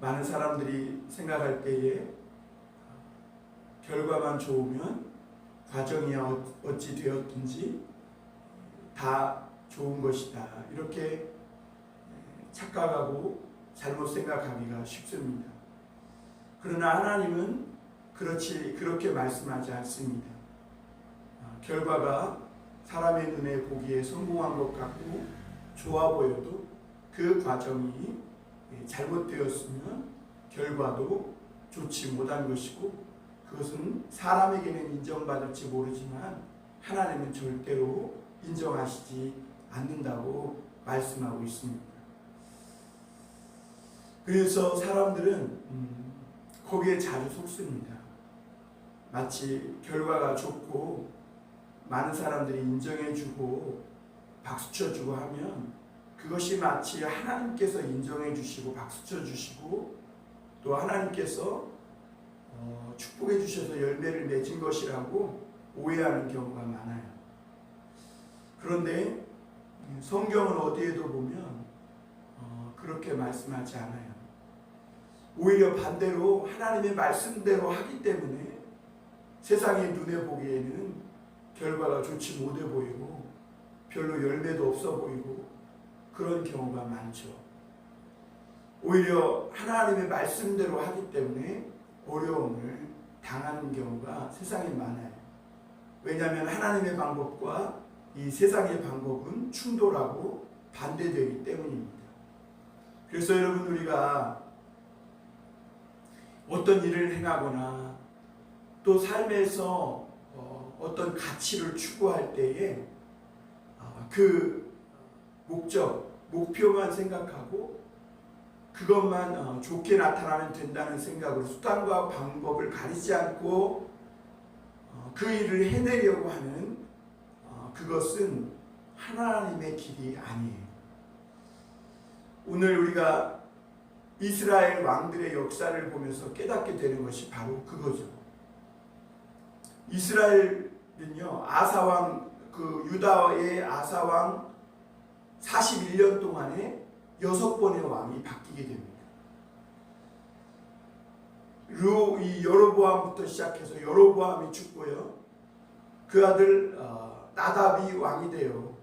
많은 사람들이 생각할 때에 결과만 좋으면 과정이 어찌 되었든지 다 좋은 것이다, 이렇게 착각하고 잘못 생각하기가 쉽습니다. 그러나 하나님은 그렇게 말씀하지 않습니다. 결과가 사람의 눈에 보기에 성공한 것 같고 좋아 보여도 그 과정이 잘못되었으면 결과도 좋지 못한 것이고, 그것은 사람에게는 인정받을지 모르지만 하나님은 절대로 인정하시지 않는다고 말씀하고 있습니다. 그래서 사람들은 거기에 자주 속습니다. 마치 결과가 좋고 많은 사람들이 인정해주고 박수쳐주고 하면 그것이 마치 하나님께서 인정해주시고 박수쳐주시고 또 하나님께서 축복해주셔서 열매를 맺은 것이라고 오해하는 경우가 많아요. 그런데 성경은 어디에도 보면 그렇게 말씀하지 않아요. 오히려 반대로 하나님의 말씀대로 하기 때문에 세상의 눈에 보기에는 결과가 좋지 못해 보이고 별로 열매도 없어 보이고 그런 경우가 많죠. 오히려 하나님의 말씀대로 하기 때문에 어려움을 당하는 경우가 세상에 많아요. 왜냐하면 하나님의 방법과 이 세상의 방법은 충돌하고 반대되기 때문입니다. 그래서 여러분, 우리가 어떤 일을 행하거나 또 삶에서 어떤 가치를 추구할 때에 그 목표만 생각하고 그것만 좋게 나타나면 된다는 생각으로 수단과 방법을 가리지 않고 그 일을 해내려고 하는 그것은 하나님의 길이 아니에요. 오늘 우리가 이스라엘 왕들의 역사를 보면서 깨닫게 되는 것이 바로 그거죠. 이스라엘은요, 아사왕, 유다의 아사왕 41년 동안에 6번의 왕이 바뀌게 됩니다. 이 여로보암부터 시작해서 여로보암이 죽고요, 그 아들 나답이 왕이 돼요.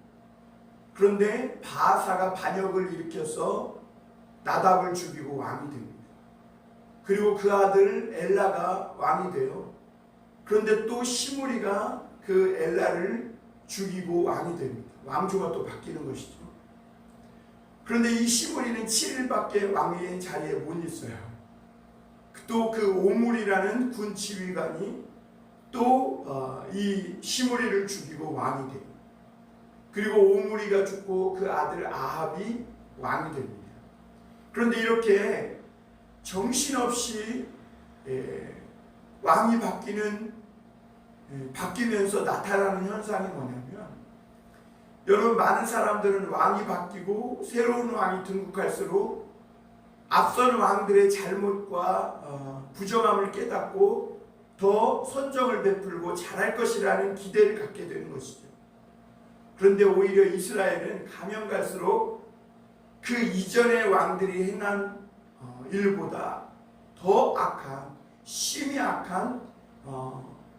그런데 바아사가 반역을 일으켜서 나답을 죽이고 왕이 됩니다. 그리고 그 아들 엘라가 왕이 돼요. 그런데 또 시므리가 그 엘라를 죽이고 왕이 됩니다. 왕조가 또 바뀌는 것이죠. 그런데 이 시므리는 7일밖에 왕의 자리에 못 있어요. 또 그 오므리라는 군 지휘관이 또 이 시므리를 죽이고 왕이 됩니다. 그리고 오므리가 죽고 그 아들 아합이 왕이 됩니다. 그런데 이렇게 정신없이 왕이 바뀌면서 나타나는 현상이 뭐냐면, 여러분, 많은 사람들은 왕이 바뀌고 새로운 왕이 등극할수록 앞선 왕들의 잘못과 부정함을 깨닫고 더 선정을 베풀고 잘할 것이라는 기대를 갖게 되는 것이죠. 그런데 오히려 이스라엘은 가면 갈수록 그 이전의 왕들이 행한 일보다 더 악한, 심히 악한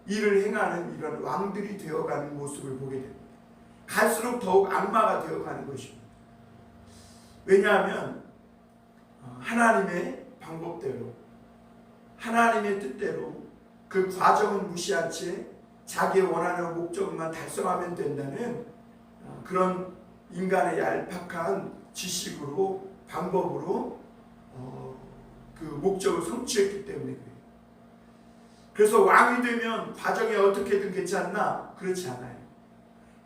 일을 행하는 이런 왕들이 되어가는 모습을 보게 됩니다. 갈수록 더욱 악마가 되어가는 것입니다. 왜냐하면 하나님의 방법대로, 하나님의 뜻대로 그 과정은 무시한 채 자기의 원하는 목적만 달성하면 된다는 그런 인간의 얄팍한 지식으로, 방법으로 그 목적을 성취했기 때문에 그래요. 그래서 왕이 되면 과정이 어떻게든 괜찮나? 그렇지 않아요.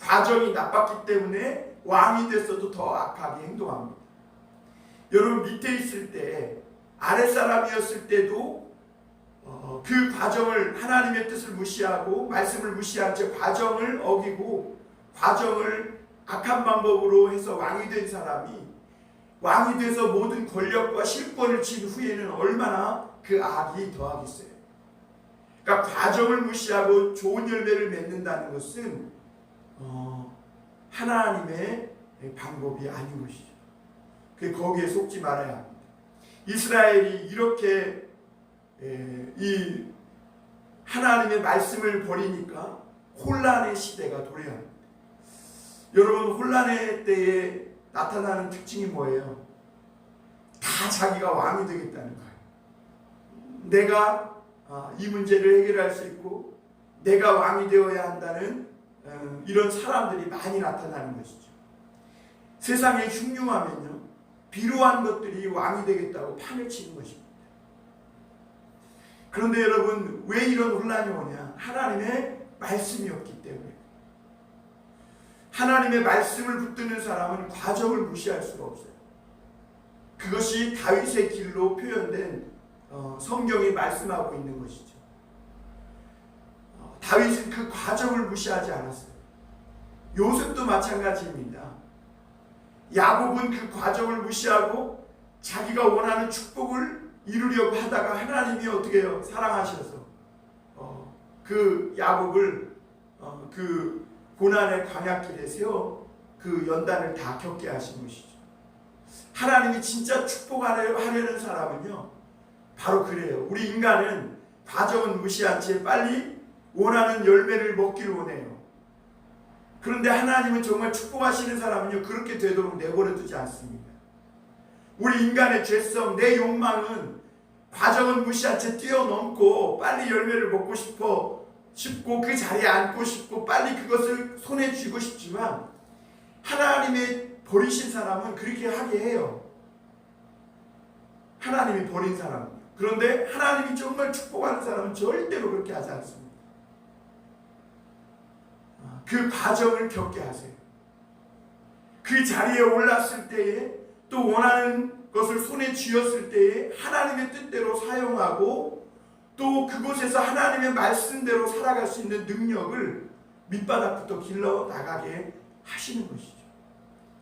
과정이 나빴기 때문에 왕이 됐어도 더 악하게 행동합니다. 여러분, 밑에 있을 때, 아랫사람이었을 때도 그 과정을, 하나님의 뜻을 무시하고 말씀을 무시한 채 과정을 어기고 과정을 악한 방법으로 해서 왕이 된 사람이 왕이 돼서 모든 권력과 실권을 쥔 후에는 얼마나 그 악이 더하겠어요. 그러니까 과정을 무시하고 좋은 열매를 맺는다는 것은 하나님의 방법이 아닌 것이죠. 거기에 속지 말아야 합니다. 이스라엘이 이렇게 이 하나님의 말씀을 버리니까 혼란의 시대가 도래합니다. 여러분, 혼란의 때에 나타나는 특징이 뭐예요? 다 자기가 왕이 되겠다는 거예요. 내가 이 문제를 해결할 수 있고 내가 왕이 되어야 한다는 이런 사람들이 많이 나타나는 것이죠. 세상에 흉흉하면요, 비루한 것들이 왕이 되겠다고 판을 치는 것입니다. 그런데 여러분, 왜 이런 혼란이 오냐? 하나님의 말씀이 없기 때문에. 하나님의 말씀을 붙드는 사람은 과정을 무시할 수가 없어요. 그것이 다윗의 길로 표현된 성경이 말씀하고 있는 것이죠. 다윗은 그 과정을 무시하지 않았어요. 요셉도 마찬가지입니다. 야곱은 그 과정을 무시하고 자기가 원하는 축복을 이루려고 하다가 하나님이 어떻게 해요? 사랑하셔서 그 야곱을 그 고난의 광야길에 세워 그 연단을 다 겪게 하신 것이죠. 하나님이 진짜 축복하려는 사람은요, 바로 그래요. 우리 인간은 과정은 무시한 채 빨리 원하는 열매를 먹기를 원해요. 그런데 하나님은 정말 축복하시는 사람은요, 그렇게 되도록 내버려 두지 않습니다. 우리 인간의 죄성, 내 욕망은 과정은 무시한 채 뛰어넘고 빨리 열매를 먹고 싶고 그 자리에 앉고 싶고 빨리 그것을 손에 쥐고 싶지만, 하나님의 버리신 사람은 그렇게 하게 해요. 하나님이 버린 사람. 그런데 하나님이 정말 축복하는 사람은 절대로 그렇게 하지 않습니다. 그 과정을 겪게 하세요. 그 자리에 올랐을 때에, 또 원하는 것을 손에 쥐었을 때에 하나님의 뜻대로 사용하고, 또 그곳에서 하나님의 말씀대로 살아갈 수 있는 능력을 밑바닥부터 길러 나가게 하시는 것이죠.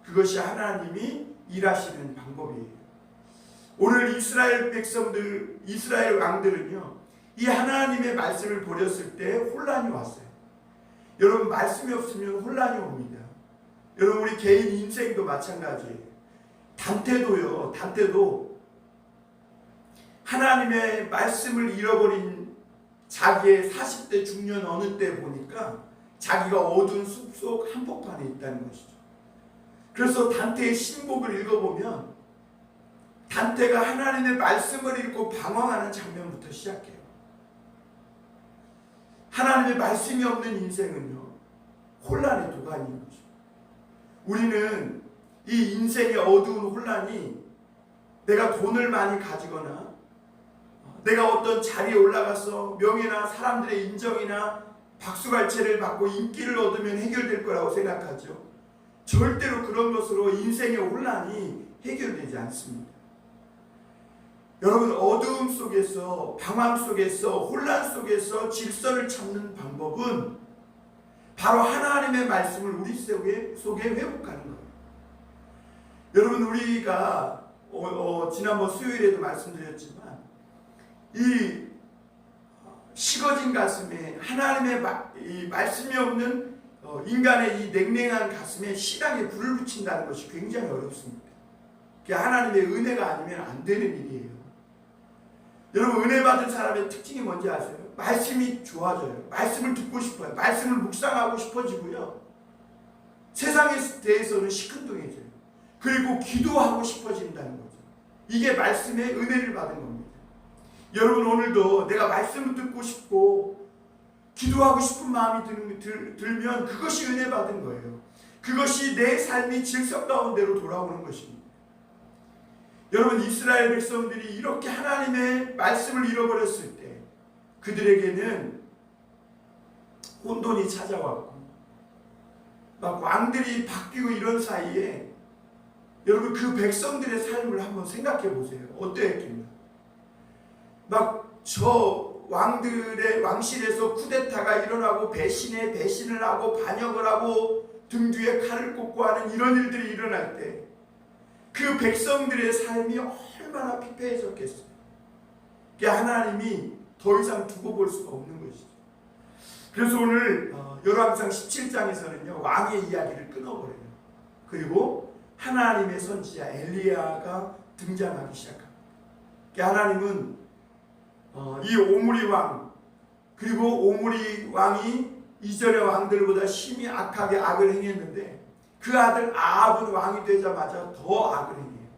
그것이 하나님이 일하시는 방법이에요. 오늘 이스라엘 백성들, 이스라엘 왕들은요, 이 하나님의 말씀을 버렸을 때 혼란이 왔어요. 여러분, 말씀이 없으면 혼란이 옵니다. 여러분, 우리 개인 인생도 마찬가지예요. 단테도 하나님의 말씀을 잃어버린 자기의 40대 중년 어느 때 보니까 자기가 어두운 숲속 한복판에 있다는 것이죠. 그래서 단테의 신곡을 읽어보면 단테가 하나님의 말씀을 읽고 방황하는 장면부터 시작해요. 하나님의 말씀이 없는 인생은요, 혼란의 도가니인 거죠. 우리는 이 인생의 어두운 혼란이 내가 돈을 많이 가지거나 내가 어떤 자리에 올라가서 명예나 사람들의 인정이나 박수갈채를 받고 인기를 얻으면 해결될 거라고 생각하죠. 절대로 그런 것으로 인생의 혼란이 해결되지 않습니다. 여러분, 어두움 속에서, 방황 속에서, 혼란 속에서 질서를 찾는 방법은 바로 하나님의 말씀을 우리 속에 회복하는 거예요. 여러분, 우리가 지난번 수요일에도 말씀드렸지만, 이 식어진 가슴에 하나님의 이 말씀이 없는 인간의 이 냉랭한 가슴에 신앙에 불을 붙인다는 것이 굉장히 어렵습니다. 그게 하나님의 은혜가 아니면 안 되는 일이에요. 여러분, 은혜 받은 사람의 특징이 뭔지 아세요? 말씀이 좋아져요. 말씀을 듣고 싶어요. 말씀을 묵상하고 싶어지고요. 세상에 대해서는 시큰둥해져요. 그리고 기도하고 싶어진다는 거죠. 이게 말씀의 은혜를 받은 겁니다. 여러분, 오늘도 내가 말씀을 듣고 싶고 기도하고 싶은 마음이 들면 그것이 은혜 받은 거예요. 그것이 내 삶이 질서 가운데로 돌아오는 것입니다. 여러분, 이스라엘 백성들이 이렇게 하나님의 말씀을 잃어버렸을 때 그들에게는 혼돈이 찾아왔고 막 왕들이 바뀌고 이런 사이에 여러분, 그 백성들의 삶을 한번 생각해 보세요. 어떠했겠나? 막 저 왕들의 왕실에서 쿠데타가 일어나고 배신을 하고 반역을 하고 등 뒤에 칼을 꽂고 하는 이런 일들이 일어날 때 그 백성들의 삶이 얼마나 피폐해졌겠어요. 그게 하나님이 더 이상 두고 볼 수가 없는 것이죠. 그래서 오늘 열왕기상 17장에서는요, 왕의 이야기를 끊어버려요. 그리고 하나님의 선지자 엘리야가 등장하기 시작합니다. 하나님은 이 오므리 왕, 그리고 오므리 왕이 이전의 왕들보다 심히 악하게 악을 행했는데 그 아들 아합은 왕이 되자마자 더 악을 행해요.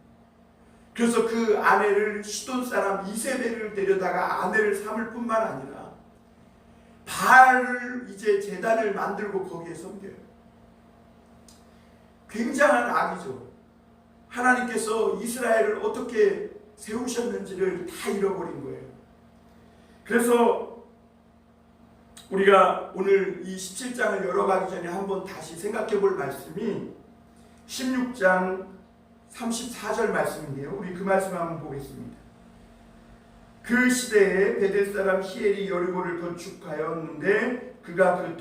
그래서 그 아내를 시돈 사람 이세벨을 데려다가 아내를 삼을 뿐만 아니라 바알을 이제 제단을 만들고 거기에 섬겨요. 굉장한 악이죠. 하나님께서 이스라엘을 어떻게 세우셨는지를 다 잃어버린 거예요. 그래서 우리가 오늘 이 17장을 열어가기 전에 한번 다시 생각해 볼 말씀이 16장 34절 말씀인데요. 우리 그 말씀 한번 보겠습니다. 그 시대에 베델 사람 히엘이 여리고를 건축하였는데 그가 그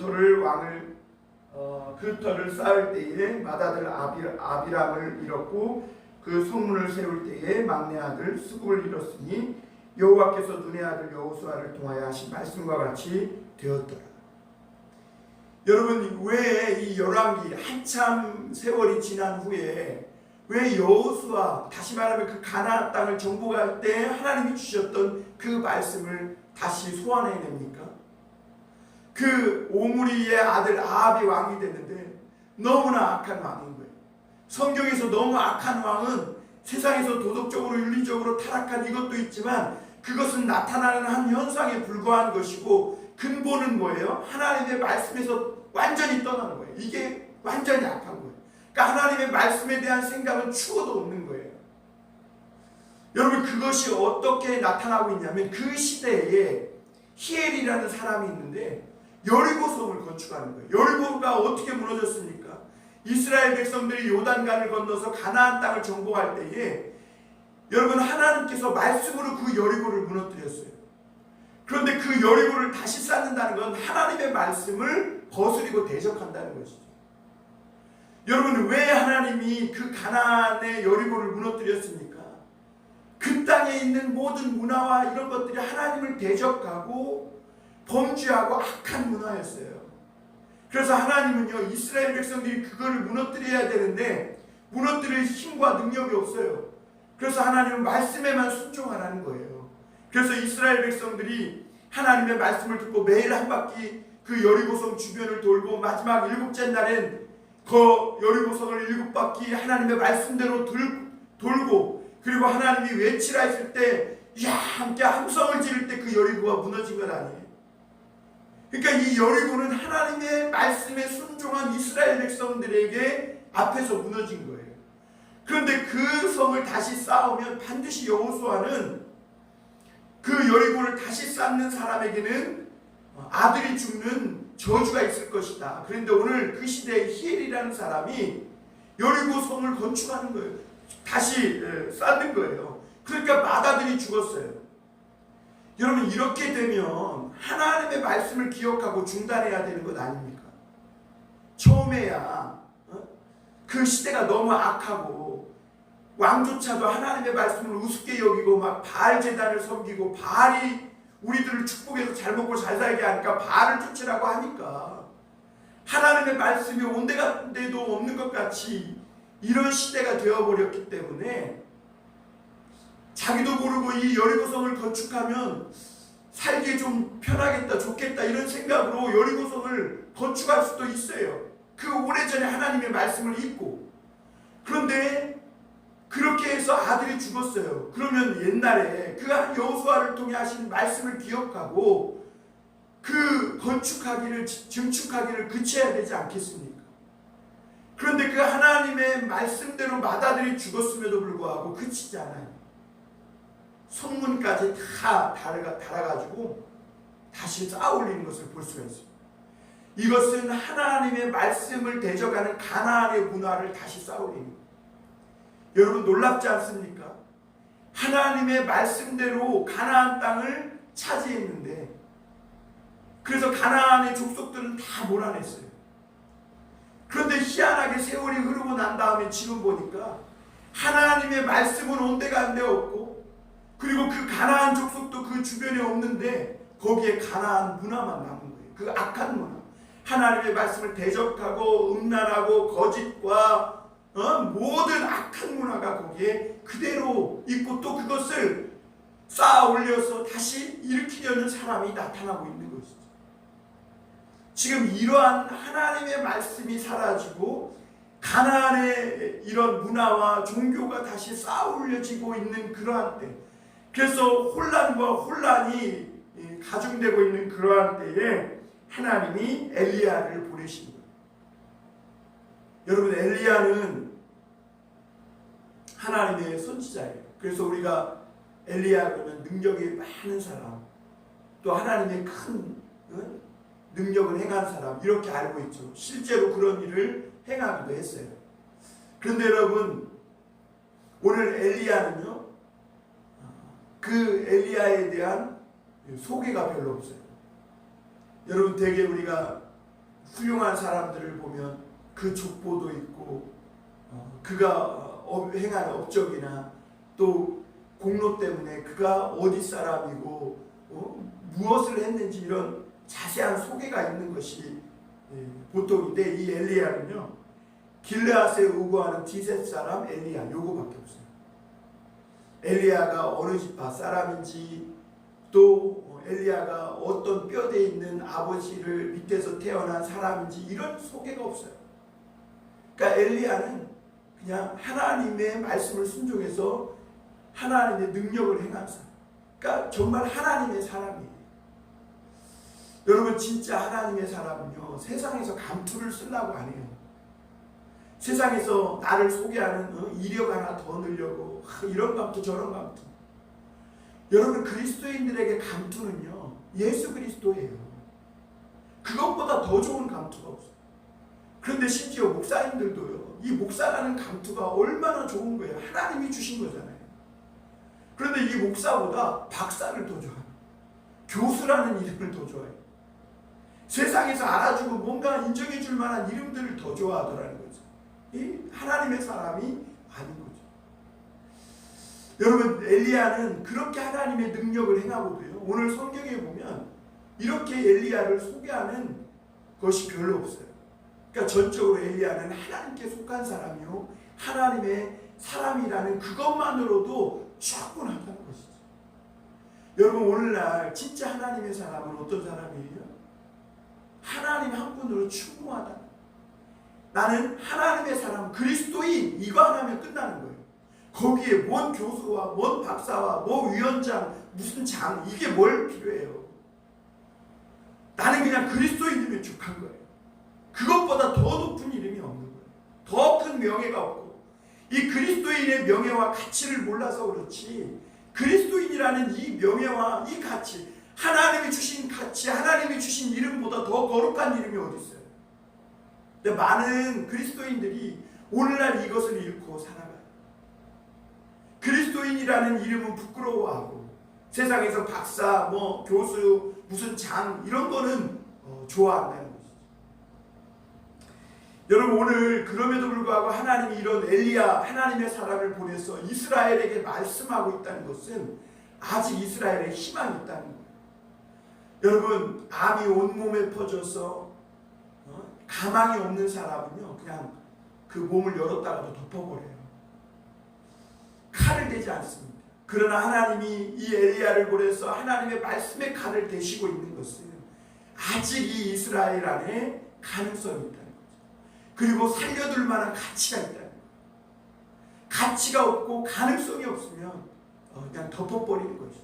터를 쌓을 때에 맏아들 아비람을 잃었고 그 성문을 세울 때에 막내 아들 스굽을 잃었으니 여호와께서 눈의 아들 여호수아를 통하여 하신 말씀과 같이 되었더라. 여러분, 왜 이 열왕기 한참 세월이 지난 후에 왜 여호수아, 다시 말하면 그 가나안 땅을 정복할 때 하나님이 주셨던 그 말씀을 다시 소환해냅니까? 그 오므리의 아들 아합이 왕이 됐는데 너무나 악한 왕인 거예요. 성경에서 너무 악한 왕은 세상에서 도덕적으로 윤리적으로 타락한 이것도 있지만 그것은 나타나는 한 현상에 불과한 것이고 근본은 뭐예요? 하나님의 말씀에서 완전히 떠나는 거예요. 이게 완전히 악한 거예요. 그러니까 하나님의 말씀에 대한 생각은 추호도 없는 거예요. 여러분, 그것이 어떻게 나타나고 있냐면 그 시대에 히엘이라는 사람이 있는데 여리고성을 건축하는 거예요. 여리고가 어떻게 무너졌습니까? 이스라엘 백성들이 요단강을 건너서 가나안 땅을 정복할 때에 여러분, 하나님께서 말씀으로 그 여리고를 무너뜨렸어요. 그런데 그 여리고를 다시 쌓는다는 건 하나님의 말씀을 거스리고 대적한다는 것이죠. 여러분, 왜 하나님이 그 가나안의 여리고를 무너뜨렸습니까? 그 땅에 있는 모든 문화와 이런 것들이 하나님을 대적하고 범죄하고 악한 문화였어요. 그래서 하나님은요, 이스라엘 백성들이 그거를 무너뜨려야 되는데 무너뜨릴 힘과 능력이 없어요. 그래서 하나님은 말씀에만 순종하라는 거예요. 그래서 이스라엘 백성들이 하나님의 말씀을 듣고 매일 한 바퀴 그 여리고성 주변을 돌고 마지막 일곱째 날엔 그 여리고성을 7바퀴 하나님의 말씀대로 돌고 그리고 하나님이 외치라 했을 때 함께 함성을 지를 때 그 여리고가 무너진 건 아니에요. 그러니까 이 여리고는 하나님의 말씀에 순종한 이스라엘 백성들에게 앞에서 무너진 거예요. 그런데 그 성을 다시 쌓으면 반드시 여호수아는 그 여리고를 다시 쌓는 사람에게는 아들이 죽는 저주가 있을 것이다. 그런데 오늘 그 시대에 히엘이라는 사람이 여리고 성을 건축하는 거예요. 다시 쌓는 거예요. 그러니까 맏아들이 죽었어요. 여러분, 이렇게 되면 하나님의 말씀을 기억하고 중단해야 되는 것 아닙니까? 처음에야 그 시대가 너무 악하고 왕조차도 하나님의 말씀을 우습게 여기고 막 바알 제단을 섬기고 바알이 우리들을 축복해서 잘 먹고 잘 살게 하니까 바알을 쫓으라고 하니까 하나님의 말씀이 온데간데도 없는 것 같이 이런 시대가 되어버렸기 때문에 자기도 모르고 이 여리고성을 건축하면 살기 좀 편하겠다, 좋겠다 이런 생각으로 여리고성을 건축할 수도 있어요. 그 오래전에 하나님의 말씀을 잊고. 그런데 그렇게 해서 아들이 죽었어요. 그러면 옛날에 그 여호수아를 통해 하신 말씀을 기억하고 그 건축하기를, 증축하기를 그쳐야 되지 않겠습니까? 그런데 그 하나님의 말씀대로 맏아들이 죽었음에도 불구하고 그치지 않아요. 성문까지 다 달아가지고 다시 쌓아올리는 것을 볼 수가 있습니다. 이것은 하나님의 말씀을 대적하는 가나안의 문화를 다시 쌓아올리는 거예요. 여러분, 놀랍지 않습니까? 하나님의 말씀대로 가나안 땅을 차지했는데 그래서 가나안의 족속들은 다 몰아냈어요. 그런데 희한하게 세월이 흐르고 난 다음에 지금 보니까 하나님의 말씀은 온데간데 없고 그리고 그 가나안 족속도 그 주변에 없는데 거기에 가나안 문화만 남은 거예요. 그 악한 문화. 하나님의 말씀을 대적하고 음란하고 거짓과 모든 악한 문화가 거기에 그대로 있고 또 그것을 쌓아 올려서 다시 일으키려는 사람이 나타나고 있는 것이죠. 지금 이러한 하나님의 말씀이 사라지고 가나안의 이런 문화와 종교가 다시 쌓아 올려지고 있는 그러한 때, 그래서 혼란과 혼란이 가중되고 있는 그러한 때에 하나님이 엘리야를 보내신 거예요. 여러분, 엘리야는 하나님의 선지자예요. 그래서 우리가 엘리야 그러면 능력이 많은 사람, 또 하나님의 큰 능력을 행한 사람 이렇게 알고 있죠. 실제로 그런 일을 행하기도 했어요. 그런데 여러분, 오늘 엘리야는요, 그 엘리야에 대한 소개가 별로 없어요. 여러분, 되게 우리가 훌륭한 사람들을 보면 그 족보도 있고 그가 행한 업적이나 또 공로 때문에 그가 어디 사람이고 무엇을 했는지 이런 자세한 소개가 있는 것이 보통인데, 이 엘리야는요, 길르앗에 우거하는 디셋 사람 엘리야 요거밖에 없어요. 엘리야가 어느 지파 사람인지, 또 엘리야가 어떤 뼈대에 있는 아버지를 밑에서 태어난 사람인지 이런 소개가 없어요. 그러니까 엘리야는 그냥 하나님의 말씀을 순종해서 하나님의 능력을 행한 사람, 그러니까 정말 하나님의 사람이에요. 여러분, 진짜 하나님의 사람은요, 세상에서 감투를 쓰려고 안 해요. 세상에서 나를 소개하는 이력 하나 더 넣으려고 이런 감투 저런 감투. 여러분, 그리스도인들에게 감투는요, 예수 그리스도예요. 그것보다 더 좋은 감투가 없어요. 그런데 심지어 목사님들도요, 이 목사라는 감투가 얼마나 좋은 거예요. 하나님이 주신 거잖아요. 그런데 이 목사보다 박사를 더 좋아해요. 교수라는 이름을 더 좋아해요. 세상에서 알아주고 뭔가 인정해줄 만한 이름들을 더 좋아하더라는 거죠. 이 하나님의 사람이 아닌 거죠. 여러분, 엘리야는 그렇게 하나님의 능력을 행하고도요, 오늘 성경에 보면 이렇게 엘리야를 소개하는 것이 별로 없어요. 그러니까 전적으로 엘리야는 하나님께 속한 사람이요, 하나님의 사람이라는 그것만으로도 충분하다는 것이죠. 여러분, 오늘날 진짜 하나님의 사람은 어떤 사람이에요? 하나님 한 분으로 충분하다. 나는 하나님의 사람, 그리스도인, 이거 하나면 끝나는 거예요. 거기에 뭔 교수와 뭔 박사와 뭐 위원장, 무슨 장, 이게 뭘 필요해요? 나는 그냥 그리스도인이면 족한 거예요. 그것보다 더 높은 이름이 없는 거예요. 더 큰 명예가 없고, 이 그리스도인의 명예와 가치를 몰라서 그렇지, 그리스도인이라는 이 명예와 이 가치, 하나님이 주신 가치, 하나님이 주신 이름보다 더 거룩한 이름이 어디 있어요? 근데 많은 그리스도인들이 오늘날 이것을 잃고 살아가요. 그리스도인이라는 이름은 부끄러워하고, 세상에서 박사, 뭐 교수, 무슨 장 이런 거는 좋아한다는 것이죠. 여러분, 오늘 그럼에도 불구하고 하나님이 이런 엘리야, 하나님의 사람을 보내서 이스라엘에게 말씀하고 있다는 것은 아직 이스라엘에 희망이 있다는 거예요. 여러분, 암이 온몸에 퍼져서 가망이 없는 사람은요, 그냥 그 몸을 열었다가도 덮어버려요. 칼을 대지 않습니다. 그러나 하나님이 이 엘리야를 보내서 하나님의 말씀의 칼을 대시고 있는 것은 아직 이 이스라엘 안에 가능성이 있다는 거죠. 그리고 살려둘 만한 가치가 있다는 거예요. 가치가 없고 가능성이 없으면 그냥 덮어버리는 것이죠.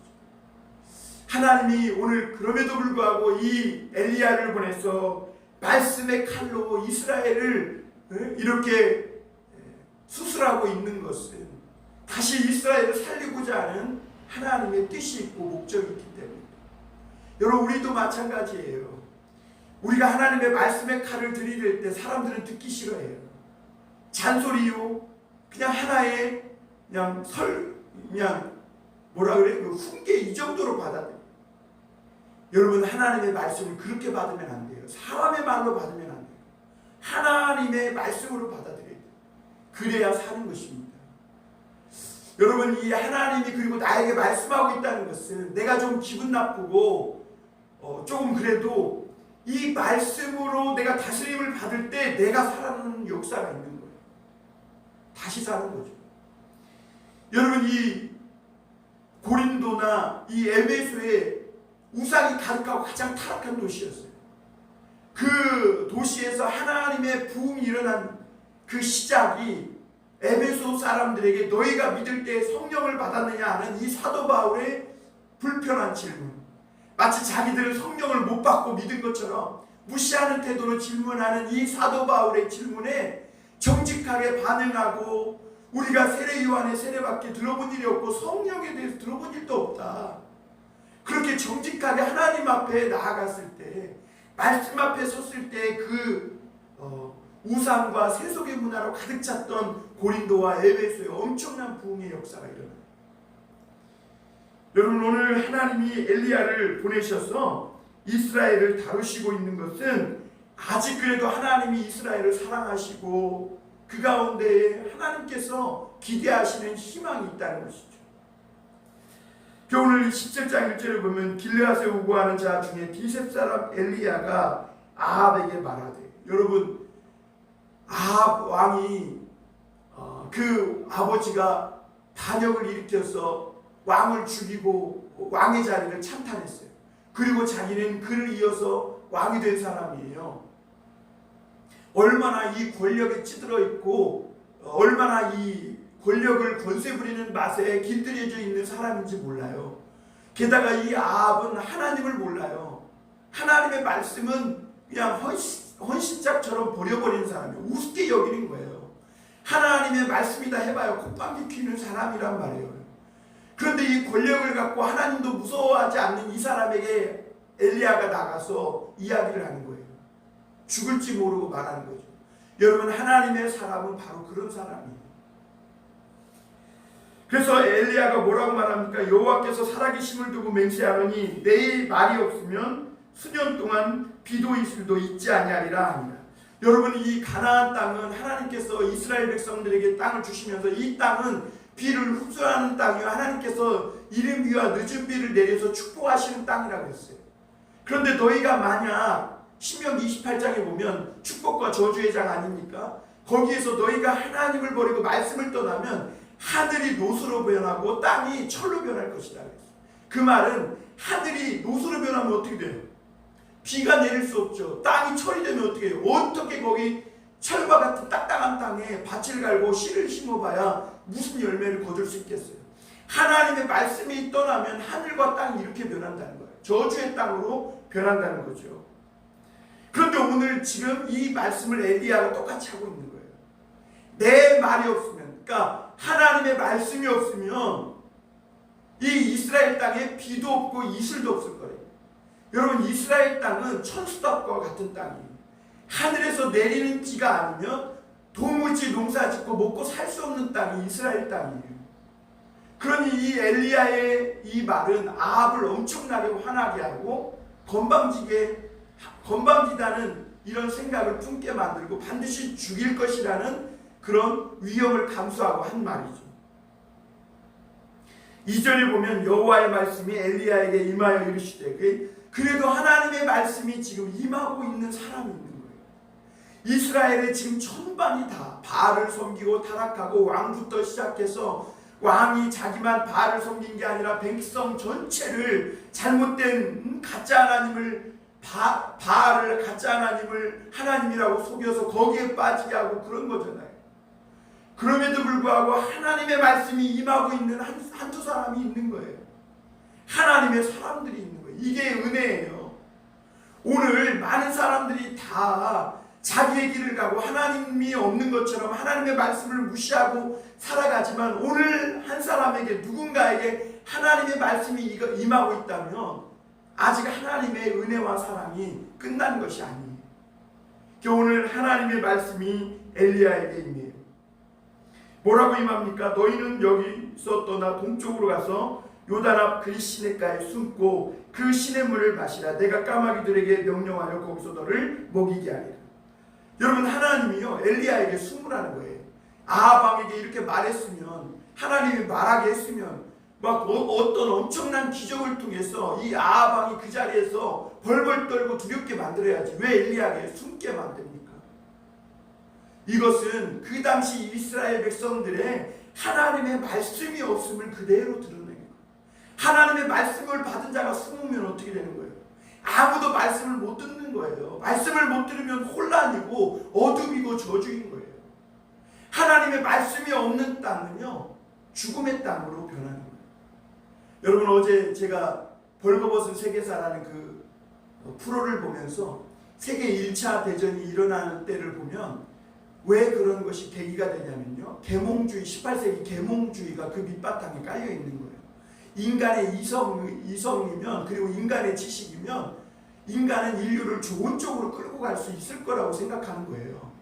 하나님이 오늘 그럼에도 불구하고 이 엘리야를 보내서 말씀의 칼로 이스라엘을 이렇게 수술하고 있는 것은 다시 이스라엘을 살리고자 하는 하나님의 뜻이 있고 목적이 있기 때문입니다. 여러분, 우리도 마찬가지예요. 우리가 하나님의 말씀의 칼을 들이댈 때 사람들은 듣기 싫어해요. 잔소리요, 그냥 하나의 그냥 뭐라 그래? 그 훈계 이 정도로 받아들여요. 여러분, 하나님의 말씀을 그렇게 받으면 안 돼요. 사람의 말로 받으면 안 돼요. 하나님의 말씀으로 받아들여야 돼요. 그래야 사는 것입니다. 여러분, 이 하나님이 그리고 나에게 말씀하고 있다는 것은 내가 좀 기분 나쁘고 조금 그래도 이 말씀으로 내가 다스림을 받을 때 내가 살아나는 역사가 있는 거예요. 다시 사는 거죠. 여러분, 이 고린도나 이 에베소의 우상이 가득하고 가장 타락한 도시였어요. 그 도시에서 하나님의 부흥이 일어난 그 시작이 에베소 사람들에게 너희가 믿을 때 성령을 받았느냐 하는 이 사도 바울의 불편한 질문, 마치 자기들은 성령을 못 받고 믿은 것처럼 무시하는 태도로 질문하는 이 사도 바울의 질문에 정직하게 반응하고, 우리가 세례 요한의 세례밖에 들어본 일이 없고 성령에 대해서 들어본 일도 없다, 그렇게 정직하게 하나님 앞에 나아갔을 때, 말씀 앞에 섰을 때 그 우상과 세속의 문화로 가득 찼던 고린도와 에베소에 엄청난 부흥의 역사가 일어나요. 여러분, 오늘 하나님이 엘리야를 보내셔서 이스라엘을 다루시고 있는 것은 아직 그래도 하나님이 이스라엘을 사랑하시고 그 가운데에 하나님께서 기대하시는 희망이 있다는 것이죠. 오늘 17장 1절을 보면 길르앗에 우고하는 자 중에 디셉 사람 엘리야가 아합에게 말하되, 여러분, 아합 왕이 그 아버지가 반역을 일으켜서 왕을 죽이고 왕의 자리를 찬탄했어요. 그리고 자기는 그를 이어서 왕이 된 사람이에요. 얼마나 이 권력에 찌들어 있고 얼마나 이 권력을 권세 부리는 맛에 길들여져 있는 사람인지 몰라요. 게다가 이 아합은 하나님을 몰라요. 하나님의 말씀은 그냥 헌신짝처럼 버려버리는 사람이에요. 우습게 여기는 거예요. 하나님의 말씀이다 해봐요 콧방귀 뀌는 사람이란 말이에요. 그런데 이 권력을 갖고 하나님도 무서워하지 않는 이 사람에게 엘리야가 나가서 이야기를 하는 거예요. 죽을지 모르고 말하는 거죠. 여러분, 하나님의 사람은 바로 그런 사람이에요. 그래서 엘리야가 뭐라고 말합니까? 여호와께서 살아계심을 두고 맹세하노니 내 말이 없으면 수년 동안 비도 이슬도 있지 아니하리라 하니라. 여러분, 이 가나안 땅은 하나님께서 이스라엘 백성들에게 땅을 주시면서 이 땅은 비를 흡수하는 땅이요, 하나님께서 이른 비와 늦은 비를 내려서 축복하시는 땅이라고 했어요. 그런데 너희가 만약 신명기 28장에 보면 축복과 저주의 장 아닙니까? 거기에서 너희가 하나님을 버리고 말씀을 떠나면 하늘이 노수로 변하고 땅이 철로 변할 것이다 그랬어요. 그 말은 하늘이 노수로 변하면 어떻게 돼요? 비가 내릴 수 없죠. 땅이 철이 되면 어떻게 해요? 어떻게 거기 철과 같은 딱딱한 땅에 밭을 갈고 씨를 심어봐야 무슨 열매를 거둘 수 있겠어요? 하나님의 말씀이 떠나면 하늘과 땅이 이렇게 변한다는 거예요. 저주의 땅으로 변한다는 거죠. 그런데 오늘 지금 이 말씀을 엘리야가 똑같이 하고 있는 거예요. 내 말이 없으면, 그러니까 하나님의 말씀이 없으면 이 이스라엘 땅에 비도 없고 이슬도 없을 거예요. 여러분, 이스라엘 땅은 천수답과 같은 땅이에요. 하늘에서 내리는 비가 아니면 도무지 농사 짓고 먹고 살 수 없는 땅이 이스라엘 땅이에요. 그러니 이 엘리야의 이 말은 아합을 엄청나게 화나게 하고 건방지다는 이런 생각을 품게 만들고 반드시 죽일 것이라는 그런 위험을 감수하고 한 말이죠. 2절에 보면 여호와의 말씀이 엘리야에게 임하여 이르시되, 그래도 하나님의 말씀이 지금 임하고 있는 사람이 있는 거예요. 이스라엘의 지금 천반이 다 바알을 섬기고 타락하고, 왕부터 시작해서 왕이 자기만 바알을 섬긴 게 아니라 백성 전체를 잘못된 가짜 하나님을 바알을 가짜 하나님을 하나님이라고 속여서 거기에 빠지게 하고 그런 거잖아요. 그럼에도 불구하고 하나님의 말씀이 임하고 있는 한두 사람이 있는 거예요. 하나님의 사람들이 있는 거예요. 이게 은혜예요. 오늘 많은 사람들이 다 자기의 길을 가고 하나님이 없는 것처럼 하나님의 말씀을 무시하고 살아가지만, 오늘 한 사람에게, 누군가에게 하나님의 말씀이 임하고 있다면 아직 하나님의 은혜와 사랑이 끝난 것이 아니에요. 오늘 하나님의 말씀이 엘리야에게 임해요. 뭐라고 임합니까? 너희는 여기서 떠나 동쪽으로 가서 요단 앞 그 시냇가에 숨고 그 시냇물을 마시라. 내가 까마귀들에게 명령하여 거기서 너를 먹이게 하리라. 여러분, 하나님이요 엘리야에게 숨으라는 거예요. 아합 왕에게 이렇게 말했으면, 하나님이 말하게 했으면 막 어떤 엄청난 기적을 통해서 이 아합 왕이 그 자리에서 벌벌 떨고 두렵게 만들어야지. 왜 엘리야에게 숨게 만듭니까? 이것은 그 당시 이스라엘 백성들의 하나님의 말씀이 없음을 그대로 드러내는 거예요. 하나님의 말씀을 받은 자가 숨으면 어떻게 되는 거예요? 아무도 말씀을 못 듣는 거예요. 말씀을 못 들으면 혼란이고 어둠이고 저주인 거예요. 하나님의 말씀이 없는 땅은요, 죽음의 땅으로 변하는 거예요. 여러분, 어제 제가 벌거벗은 세계사라는 그 프로를 보면서 세계 1차 대전이 일어나는 때를 보면 왜 그런 것이 계기가 되냐면요, 계몽주의, 18세기 계몽주의가 그 밑바탕에 깔려 있는 거예요. 인간의 이성이면, 그리고 인간의 지식이면 인간은 인류를 좋은 쪽으로 끌고 갈 수 있을 거라고 생각하는 거예요.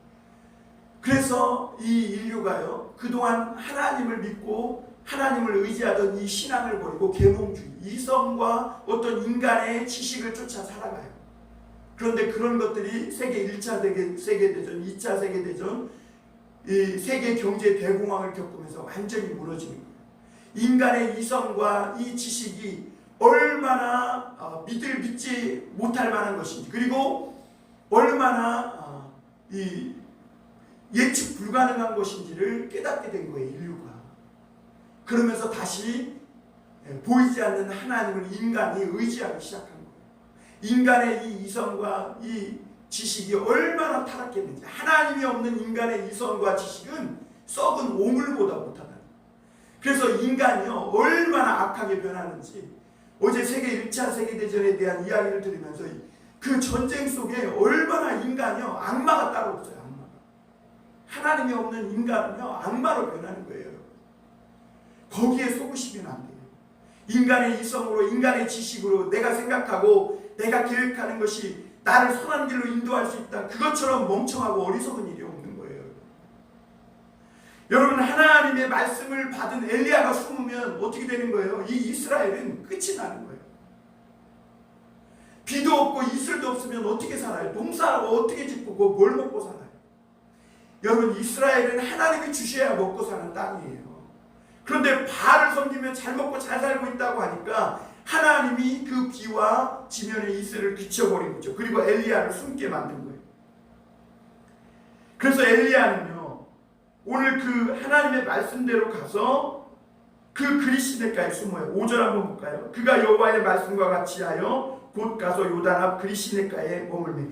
그래서 이 인류가요, 그동안 하나님을 믿고 하나님을 의지하던 이 신앙을 버리고 계몽주의, 이성과 어떤 인간의 지식을 쫓아 살아가요. 그런데 그런 것들이 세계 1차 세계대전, 2차 세계대전, 이 세계 경제 대공황을 겪으면서 완전히 무너지는 거예요. 인간의 이성과 이 지식이 얼마나 믿지 못할 만한 것인지, 그리고 얼마나 이 예측 불가능한 것인지를 깨닫게 된 거예요, 인류가. 그러면서 다시 보이지 않는 하나님을 인간이 의지하기 시작한 거예요. 인간의 이 이성과 이 지식이 얼마나 타락했는지, 하나님이 없는 인간의 이성과 지식은 썩은 오물보다 못하다. 그래서 인간이요, 얼마나 악하게 변하는지 어제 세계 1차 세계대전에 대한 이야기를 들으면서 그 전쟁 속에 얼마나 인간이요, 악마가 따로 없어요. 악마가. 하나님이 없는 인간은요, 악마로 변하는 거예요. 거기에 속으시면 안 돼요. 인간의 이성으로, 인간의 지식으로 내가 생각하고 내가 계획하는 것이 나를 선한 길로 인도할 수 있다, 그것처럼 멍청하고 어리석은 일이 없는 거예요. 여러분, 하나님의 말씀을 받은 엘리야가 숨으면 어떻게 되는 거예요? 이 이스라엘은 끝이 나는 거예요. 비도 없고 이슬도 없으면 어떻게 살아요? 농사를 어떻게 짓고 뭘 먹고 살아요? 여러분, 이스라엘은 하나님이 주셔야 먹고 사는 땅이에요. 그런데 바알을 섬기면 잘 먹고 잘 살고 있다고 하니까 하나님이 그 비와 지면의 이슬을 비춰버린 거죠. 그리고 엘리야를 숨게 만든 거예요. 그래서 엘리야는요, 오늘 그 하나님의 말씀대로 가서 그 그리시네가에 숨어요. 5절 한번 볼까요? 그가 여호와의 말씀과 같이 하여 곧 가서 요단 앞 그리시네가에 머물매.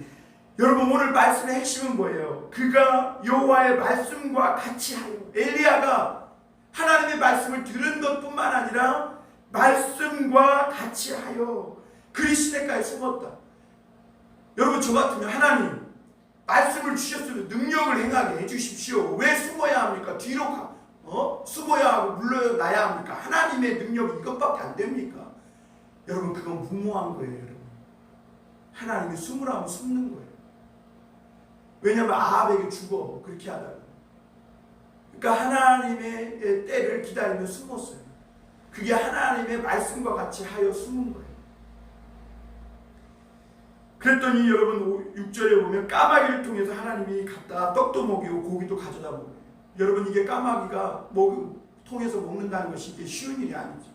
여러분, 오늘 말씀의 핵심은 뭐예요? 그가 여호와의 말씀과 같이 하여. 엘리야가 하나님의 말씀을 들은 것뿐만 아니라 말씀과 같이 하여 그리시네가에 숨었다. 여러분, 저 같으면 하나님 말씀을 주셨으면 능력을 행하게 해주십시오. 왜 숨어야 합니까? 뒤로 숨어야 하고 물러나야 합니까? 하나님의 능력이 이것밖에 안 됩니까? 여러분, 그건 무모한 거예요. 여러분, 하나님이 숨으라면 숨는 거예요. 왜냐하면 아합에게 죽어, 그렇게 하다가. 그러니까 하나님의 때를 기다리며 숨었어요. 그게 하나님의 말씀과 같이 하여 숨은 거예요. 그랬더니 여러분, 6절에 보면 까마귀를 통해서 하나님이 갖다 떡도 먹이고 고기도 가져다 먹어요. 여러분, 이게 까마귀가 통해서 먹는다는 것이 이게 쉬운 일이 아니죠.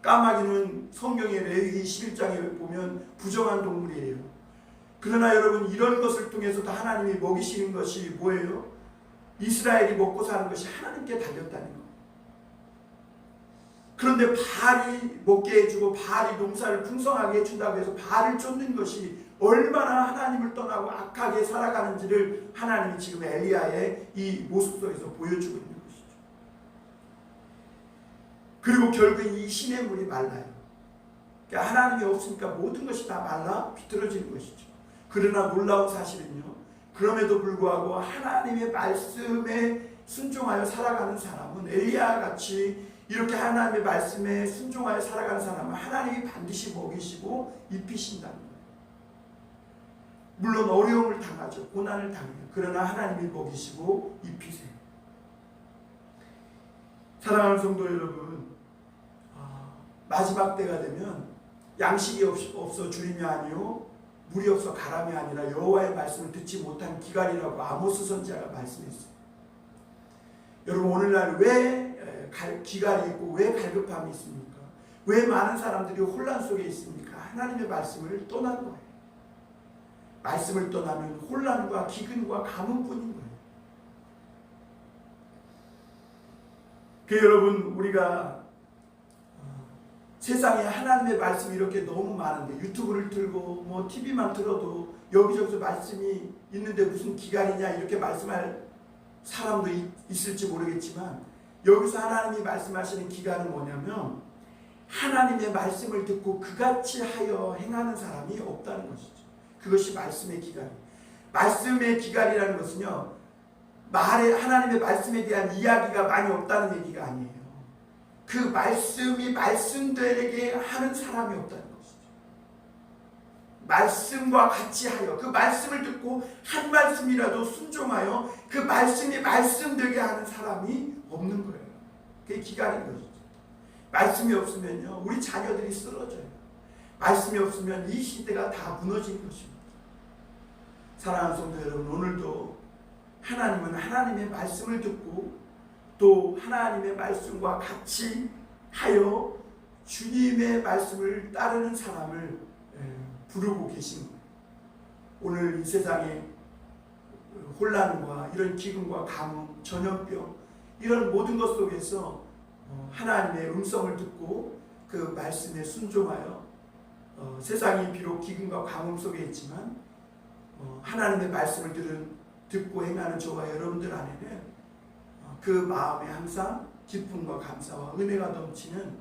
까마귀는 성경의 레위기 11장에 보면 부정한 동물이에요. 그러나 여러분, 이런 것을 통해서도 하나님이 먹이시는 것이 뭐예요? 이스라엘이 먹고 사는 것이 하나님께 달렸다는 거. 그런데 바알이 먹게 해주고 바알이 농사를 풍성하게 해준다고 해서 바알을 쫓는 것이 얼마나 하나님을 떠나고 악하게 살아가는지를 하나님이 지금 엘리야의 이 모습 속에서 보여주고 있는 것이죠. 그리고 결국 이 시냇물이 말라요. 그러니까 하나님이 없으니까 모든 것이 다 말라 비틀어지는 것이죠. 그러나 놀라운 사실은요, 그럼에도 불구하고 하나님의 말씀에 순종하여 살아가는 사람은, 엘리야 같이 이렇게 하나님의 말씀에 순종하여 살아가는 사람은 하나님이 반드시 먹이시고 입히신다는 거예요. 물론 어려움을 당하죠. 고난을 당해요. 그러나 하나님이 먹이시고 입히세요. 사랑하는 성도 여러분, 마지막 때가 되면 양식이 없어 주림이 아니요 물이 없어 가람이 아니라 여호와의 말씀을 듣지 못한 기갈이라고 아모스 선지자가 말씀했어요. 여러분, 오늘날 왜 기갈이 있고 왜 갈급함이 있습니까? 왜 많은 사람들이 혼란 속에 있습니까? 하나님의 말씀을 떠난 거예요. 말씀을 떠나면 혼란과 기근과 가뭄뿐인 거예요. 여러분, 우리가 세상에 하나님의 말씀이 이렇게 너무 많은데 유튜브를 틀고 뭐 TV만 틀어도 여기저기서 말씀이 있는데 무슨 기간이냐 이렇게 말씀할 사람도 있을지 모르겠지만 여기서 하나님이 말씀하시는 기간은 뭐냐면 하나님의 말씀을 듣고 그같이 하여 행하는 사람이 없다는 것이죠. 그것이 말씀의 기간이에요. 말씀의 기간이라는 것은요, 하나님의 말씀에 대한 이야기가 많이 없다는 얘기가 아니에요. 그 말씀이 말씀되게 하는 사람이 없다는 것이죠. 말씀과 같이 하여 그 말씀을 듣고 한 말씀이라도 순종하여 그 말씀이 말씀되게 하는 사람이 없는 거예요. 그게 기간인 것이죠. 말씀이 없으면요, 우리 자녀들이 쓰러져요. 말씀이 없으면 이 시대가 다 무너지는 것입니다. 사랑하는 성도 여러분, 오늘도 하나님은 하나님의 말씀을 듣고 또 하나님의 말씀과 같이 하여 주님의 말씀을 따르는 사람을 부르고 계신 거예요. 오늘 이 세상에 혼란과 이런 기근과 가뭄, 전염병 이런 모든 것 속에서 하나님의 음성을 듣고 그 말씀에 순종하여 세상이 비록 기근과 가뭄 속에 있지만 하나님의 말씀을 듣고 행하는 저와 여러분들 안에는 그 마음에 항상 기쁨과 감사와 은혜가 넘치는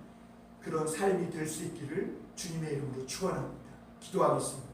그런 삶이 될 수 있기를 주님의 이름으로 축원합니다. 기도하겠습니다.